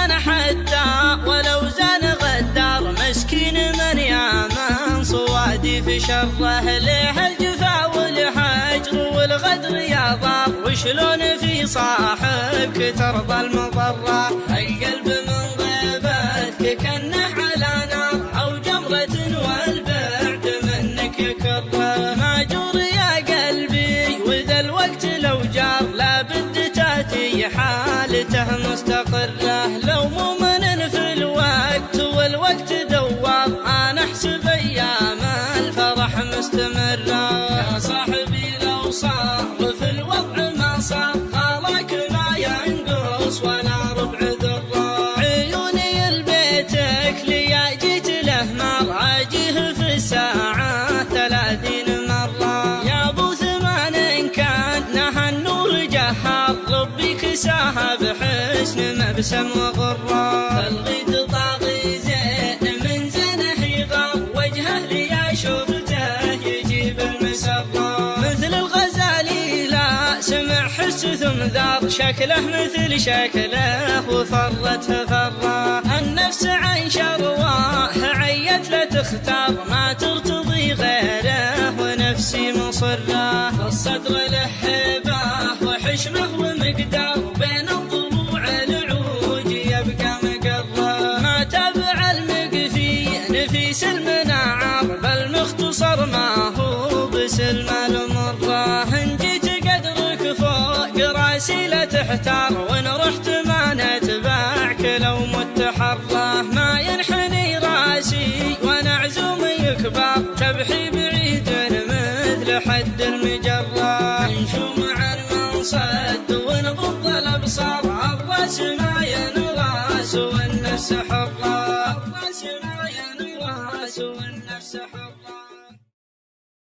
كان حتى ولو زان غدار، مسكين من يامن صوادي في شره، ليه الجفا والحجر والغدر يا ضار، وشلون في صاحبك ترضى المضرة؟ القلب من غيبتك كنه على نار أو جمرة، والبعد منك يكره ماجور يا قلبي، وذا الوقت لو جار لابد تاتي حالته مستقرة، لو مؤمن في الوقت والوقت دوار، أنا أحسب أيام الفرح مستمرة. يا صاحبي لو صار في الوضع ما صار، خالك ما ينقص ولا ربع ذرة، عيوني لبيتك ليا جيت له مراجيه في الساعة 30 مرة، يا ابو ثمان كان نهى النور جهار، ربي كساها بحسن مبسم وغرة، الغيد طاغي زين من زنه يغار، وجهه ليا شفته يجيب المسرة، مثل الغزالي لا سمع حس ثم ذار، شكله مثل شكله وفرته فرة، النفس عن شرواه عيت لا تختار، ما ترتضي غيره ونفسي مصرة، الصدر له هبة وحشمه ومقدار، بين الضلوع العوج يبقى مقرة، ما تبع المقفي نفيس المناعر، بل مختصر ما هو بسلم المرة، ان جيت قدرك فوق راسي لا تحتار، وان رحت ما نتبعك لو مت حرة، ما ينحني راسي وانا عزوم يكبر، شبحي بعيد مثل حد المجرة، نشوم عن منصد ونغض الابصار، الراس ما ينراس والنفس حرة، الراس ما ينراس والنفس حرة.